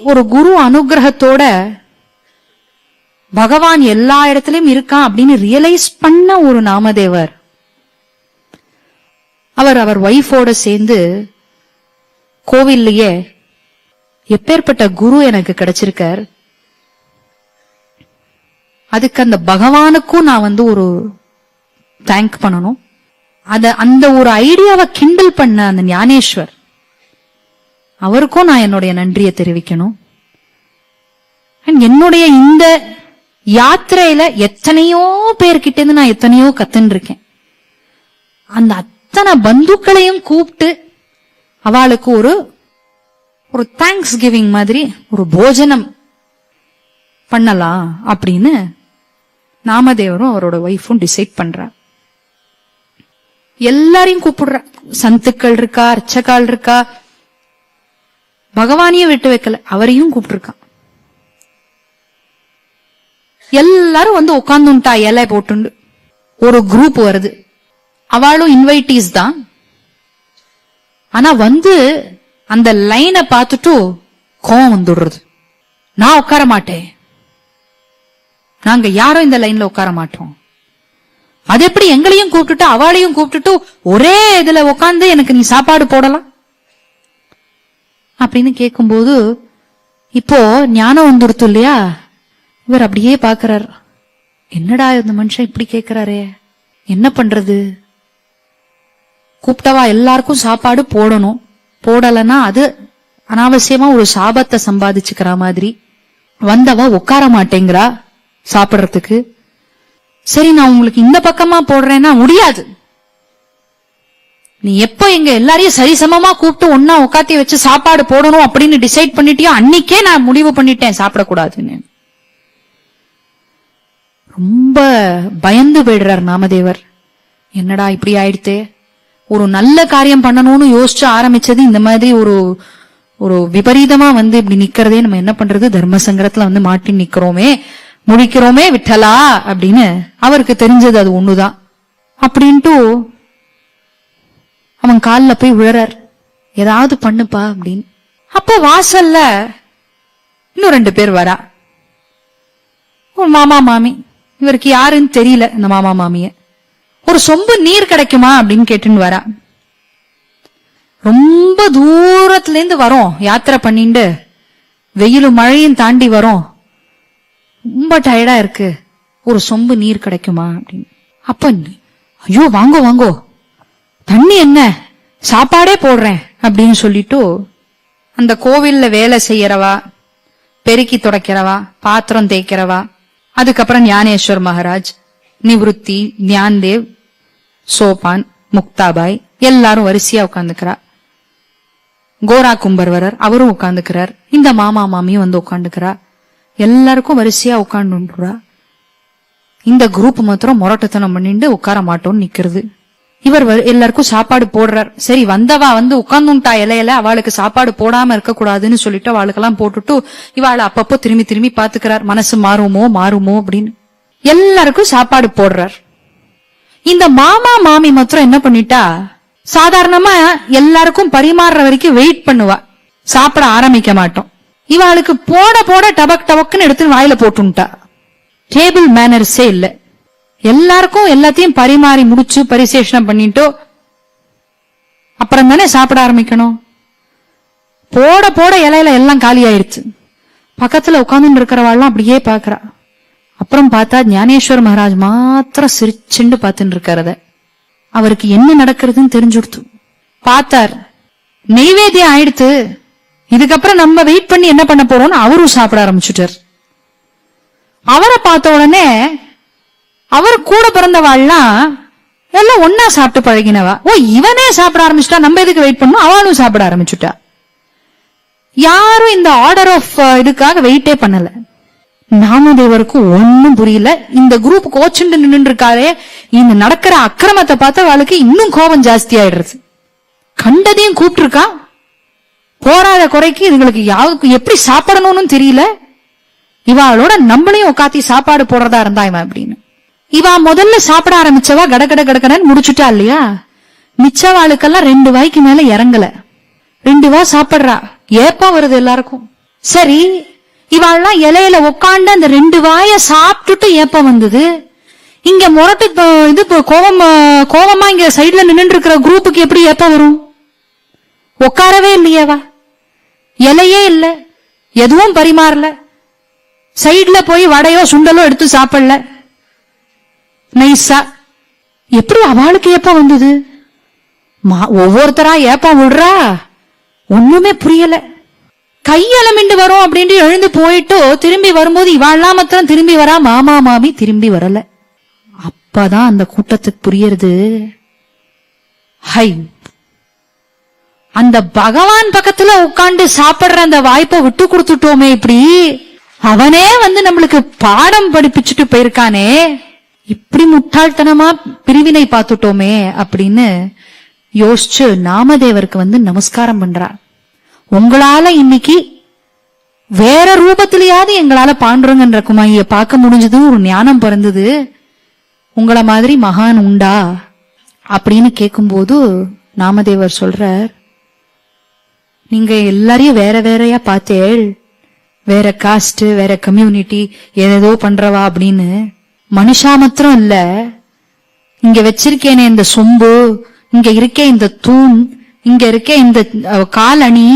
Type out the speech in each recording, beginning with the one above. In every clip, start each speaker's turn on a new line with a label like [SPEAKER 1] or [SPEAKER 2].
[SPEAKER 1] ஒரு குரு அனுகிரகத்தோட பகவான் எல்லா இடத்திலும் இருக்கான் அப்படின்னு ரியலைஸ் பண்ண ஒரு நாமதேவர். அவர் வைஃபோட சேர்ந்து கோவில்லையே எப்பேற்பட்ட குரு எனக்கு கிடைச்சிருக்கார், அதுக்கு அந்த பகவானுக்கும் நான் ஒரு தேங்க் பண்ணணும். அந்த ஒரு ஐடியாவை கிண்டல் பண்ண அந்த ஞானேஸ்வர் அவருக்கும் நான் என்னுடைய நன்றியை தெரிவிக்கணும். என்னுடைய இந்த யாத்திரையில எத்தனையோ பேர்கிட்ட இருந்து நான் எத்தனையோ கத்துன்னு இருக்கேன். அந்த அத்தனை பந்துக்களையும் கூப்பிட்டு அவளுக்கு ஒரு தேங்க்ஸ் கிவிங் மாதிரி ஒரு போஜனம் பண்ணலாம் அப்படின்னு நாமதேவரும் அவரோட ஒய்ஃபும் டிசைட் பண்றார். எல்லாரையும் கூப்பிடுற, சந்துக்கள் இருக்கா, அர்ச்சகால் இருக்கா, பகவானையும் விட்டு வைக்கல, அவரையும் கூப்பிட்டுருக்கான். எல்லாரும் உட்காந்துட்டா இலை போட்டு. ஒரு குரூப் வருது, அவளும் இன்வைட்டீஸ் தான். ஆனா அந்த லைனை பார்த்துட்டு கோவம் வந்துடுறது. நான் உட்கார மாட்டேன், நாங்க யாரும் இந்த லைன்ல உட்கார மாட்டோம். அது எப்படி எங்களையும் கூப்பிட்டுட்டு அவளையும் கூப்பிட்டுட்டு ஒரே இதுல உட்காந்து எனக்கு நீ சாப்பாடு போடலாம் அப்படின்னு கேட்கும்போது இப்போ ஞானம் வந்துடுத்து இல்லையா. இவர் அப்படியே பாக்குறார், என்னடா இந்த மனுஷன் இப்படி கேக்குறாரே, என்ன பண்றது? கூப்பிட்டவா எல்லாருக்கும் சாப்பாடு போடணும், போடலன்னா அது அனாவசியமா ஒரு சாபத்தை சம்பாதிச்சுக்கிற மாதிரி. வந்தவா உட்கார மாட்டேங்கிறா சாப்பிடறதுக்கு. சரி, நான் உங்களுக்கு இந்த பக்கமா போடுறேன்னா முடியாது. நீ எப்ப எங்க எல்லாரையும் சரிசமமா கூப்பிட்டு ஒன்னா உட்காத்தி வச்சு சாப்பாடு போடணும் அப்படின்னு டிசைட் பண்ணிட்டியோ அன்னைக்கே நான் முடிவு பண்ணிட்டேன் சாப்பிடக்கூடாதுன்னு. ரொம்ப பயந்து போயிடுறார் நாமதேவர். என்னடா இப்படி ஆயிடுத்தே, ஒரு நல்ல காரியம் பண்ணணும்னு யோசிச்சு ஆரம்பிச்சது இந்த மாதிரி ஒரு விபரீதமா இப்படி நிக்கிறதே, நம்ம என்ன பண்றது, தர்ம சங்கரத்துல மாட்டி நிக்கிறோமே, முடிக்கிறோமே விட்டலா அப்படின்னு அவருக்கு தெரிஞ்சது அது ஒண்ணுதான். அப்படின்ட்டு அவன் காலில் போய் விழறார், ஏதாவது பண்ணுப்பா அப்படின்னு. அப்ப வாசல்ல இன்னும் 2 பேர் வரா. மாமா மாமி, இவருக்கு யாருன்னு தெரியல இந்த மாமா மாமிய. ஒரு சொம்பு நீர் கிடைக்குமா அப்படின்னு கேட்டுன்னு வரா. ரொம்ப தூரத்துல இருந்து வரோம், யாத்திரை பண்ணிட்டு வெயிலும் மழையும் தாண்டி வரோம், ரொம்ப டயர்டா இருக்கு, ஒரு சொம்பு நீர் கிடைக்குமா அப்படின்னு. அப்ப ஐயோ வாங்கோ வாங்கோ, தண்ணி என்ன, சாப்பாடே போடுறேன் அப்படின்னு சொல்லிட்டு அந்த கோவில்ல வேலை செய்யறவா, பெருக்கி துடைக்கிறவா, பாத்திரம் தேய்க்கிறவா, அதுக்கப்புறம் ஞானேஸ்வர் மகாராஜ், நிவృத்தி, ஞான்தேவ், சோபான், முக்தாபாய் எல்லாரும் வரிசையா உட்காந்துக்கிறா. கோரா கும்பர்வரர் அவரும் உட்காந்துக்கிறார். இந்த மாமா மாமியும் உட்காந்துக்கிறா. எல்லாருக்கும் வரிசையா உட்காந்துன்றா. இந்த குரூப் மாத்திரம் முரட்டுத்தனம் பண்ணிட்டு உட்கார மாட்டோம்னு நிக்கிறது. இவர் எல்லாருக்கும் சாப்பாடு போடுறார். சரி, வந்தவா உட்கார்ந்துட்டா இலையில, அவளுக்கு சாப்பாடு போடாம இருக்க கூடாதுன்னு சொல்லிட்டு அவளுக்கெல்லாம் போட்டுட்டு இவாளை அப்பப்போ திரும்பி திரும்பி பாத்துக்கிறார், மனசு மாறுமோ மாறுமோ அப்படின்னு. எல்லாருக்கும் சாப்பாடு போடுறார். இந்த மாமா மாமி மாத்திரம் என்ன பண்ணிட்டா, சாதாரணமா எல்லாருக்கும் பரிமாறுற வரைக்கும் வெயிட் பண்ணுவா, சாப்பிட ஆரம்பிக்க மாட்டோம். இவாளுக்கு போட போட டபக் டபக்குன்னு எடுத்து வாயில போட்டுட்டா. டேபிள் மேனர்ஸே இல்ல. எல்லாருக்கும் எல்லாத்தையும் பரிமாறி முடிச்சு பரிசேஷனம் பண்ணிட்டோ அப்புறம் தானே சாப்பிட ஆரம்பிக்கணும். போட போட இலையில எல்லாம் காலி ஆயிடுச்சு. பக்கத்துல உட்கார்ந்து இருக்கிறவாள்லாம் அப்படியே பாக்குறா. அப்புறம் பார்த்தா ஞானேஸ்வர் மகாராஜ் மாத்திரம் சிரிச்சுண்டு பார்த்துட்டு இருக்காரத. அவருக்கு என்ன நடக்கிறதுன்னு தெரிஞ்சுடுத்து. பார்த்தார், நெய்வேத்தியம் ஆயிடுத்து, இதுக்கப்புறம் நம்ம வெயிட் பண்ணி என்ன பண்ண போறோம்னு அவரும் சாப்பிட ஆரம்பிச்சுட்டார். அவரை பார்த்த உடனே அவர் கூட பிறந்தவாள்லாம் எல்லாம் ஒன்னா சாப்பிட்டு பழகினவா. ஓ, இவனே சாப்பிட ஆரம்பிச்சுட்டா, நம்ம எதுக்கு வெயிட் பண்ணும், அவளும் சாப்பிட ஆரம்பிச்சுட்டா. யாரும் இந்த ஆர்டர் ஆஃப் இதுக்காக வெயிட்டே பண்ணல. நாமதேவருக்கு ஒன்னும் புரியல. இந்த குரூப் கோச்சுண்டு நின்று இருக்காரே, இந்த நடக்கிற அக்கிரமத்தை பார்த்த அவளுக்கு இன்னும் கோபம் ஜாஸ்தி ஆயிடுறது. கண்டதையும் கூப்பிட்டு இருக்கா, போராத குறைக்கு இதுங்களுக்கு யாருக்கு எப்படி சாப்பிடணும்னு தெரியல. இவாளோட நம்மளையும் உட்காத்தி சாப்பாடு போடுறதா இருந்தா இவன் அப்படின்னு. இவா முதல்ல சாப்பிட ஆரம்பிச்சவா கடகட கடகடன்னு முடிச்சுட்டா இல்லையா. மிச்சவாளுக்கெல்லாம் 2 வாய்க்கு மேல இறங்கல. 2 வா சாப்பிடுறா. ஏப்பா வருது எல்லாருக்கும். சரி, இவாள்லாம் இலையில உக்காண்டு அந்த 2 வாய சாப்பிட்டுட்டு ஏப்பம் வந்தது. இங்க முரட்டு இது கோவமா இங்க சைட்ல நின்று இருக்கிற குரூப்புக்கு எப்படி ஏப்பம் வரும்? உட்காரவே இல்லையேவா, இலையே இல்ல, எதுவும் பரிமாறல, சைட்ல போய் வடையோ சுண்டலோ எடுத்து சாப்பிடல, நைஸா. எப்படி அவளுக்கு ஏப்பம் வந்தது? ஒவ்வொருத்தரா ஏப்பம் விடுறா, ஒண்ணுமே புரியல. கையலமிண்டு வரும் அப்படின்ட்டு எழுந்து போயிட்டோ திரும்பி வரும்போது இவாள்லாம் மாத்திரம் திரும்பி வரா, மாமா மாமி திரும்பி வரல. அப்பதான் அந்த கூட்டத்துக்கு புரியுறது, ஹை, அந்த பகவான் பக்கத்துல உட்கார்ந்து சாப்பிடுற அந்த வாய்ப்பை விட்டு கொடுத்துட்டோமே, இப்படி அவனே நம்மளுக்கு பாடம் படிப்பிச்சுட்டு போயிருக்கானே, இப்படி முட்டாள்தனமா பிரிவினை பார்த்துட்டோமே அப்படின்னு யோசிச்சு நாமதேவருக்கு நமஸ்காரம் பண்றார். உங்களால இன்னைக்கு வேற ரூபத்திலேயாவது எங்களால பாண்டுரங்கன்ற குமாரிய பார்க்க முடிஞ்சது, ஒரு ஞானம் பிறந்தது, உங்களை மாதிரி மகான் உண்டா அப்படின்னு கேட்கும்போது நாமதேவர் சொல்றார், நீங்க எல்லாரையும் வேற வேறையா பார்த்தேள், வேற காஸ்ட், வேற கம்யூனிட்டி, ஏதோ பண்றவா அப்படின்னு. மனுஷா மாத்திரம் இல்ல, இங்க வச்சிருக்கேனே இந்த சொம்பு, இங்க இருக்கே இந்த தூண், இங்க இருக்கே இந்த காலணி,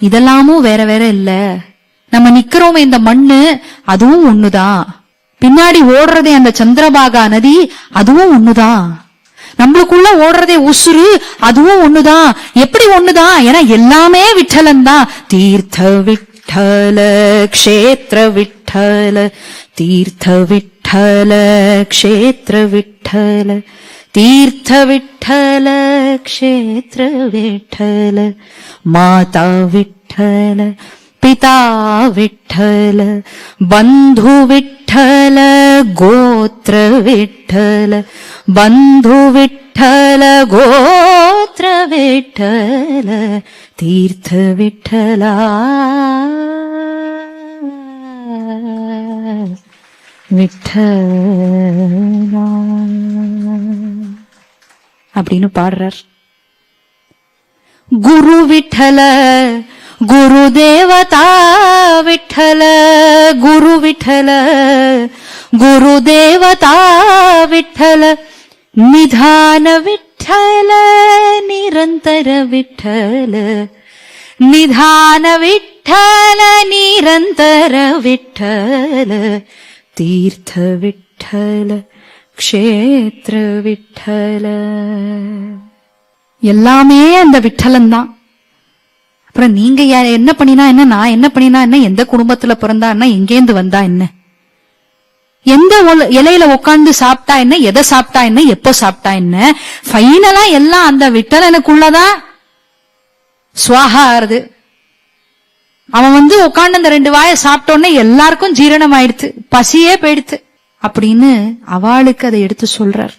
[SPEAKER 1] இதெல்லாமும் வேற வேற இல்ல. நம்ம நிக்கிறோமே இந்த மண்ணு, அதுவும் ஒண்ணுதான். பின்னாடி ஓடுறதே அந்த சந்திரபாகா நதி, அதுவும் ஒண்ணுதான். நம்மளுக்குள்ள ஓடுறதே உசுறு, அதுவும் ஒண்ணுதான். எப்படி ஒண்ணுதான்? ஏன்னா எல்லாமே விட்டலன் தான். தீர்த்த விட்டல க்ஷேத்திர விட்டல, தீர்த்த விட்டல க்ஷேத்திர விட்டல, தீர்த்த விட்டல க்ஷேத்திர விட்டல, மாதா விட்டல पिता विठ्ठल, बंधु विठ्ठल, गोत्र विठ्ठल, बंधु विठ्ठल, गोत्र विठ्ठल, तीर्थ विठ्ठला விட்டலா அப்படின்னு பாடுறார். குரு விட்டல, गुरु देवता विठ्ठल, गुरु विठ्ठल, गुरु देवता विठ्ठल, निधान विठ्ठल, निरंतर विठ्ठल, निधान विठ्ठल, निरंतर विठ्ठल, तीर्थ विठ्ठल, क्षेत्र विठ्ठल. எல்லாமே அந்த விட்டலன் தான். அப்புறம் நீங்க என்ன பண்ணினா என்ன, நான் என்ன பண்ணினா என்ன, எந்த குடும்பத்துல பிறந்தா என்ன, எங்கேந்து வந்தா என்ன, எந்த இலையில உட்கார்ந்து சாப்பிட்டா என்ன, எதை சாப்பிட்டா என்ன, எப்போ சாப்பிட்டா என்ன, ஃபைனலா எல்லாம் அந்த விட்டலனுக்குள்ளதான் சுவாகா ஆறுது. அவன் உட்கார்ந்து அந்த 2 வாயை சாப்பிட்டோன்னே எல்லாருக்கும் ஜீரணம் ஆயிடுத்து, பசியே போயிடுத்து அப்படின்னு அவளுக்கு அதை எடுத்து சொல்றார்.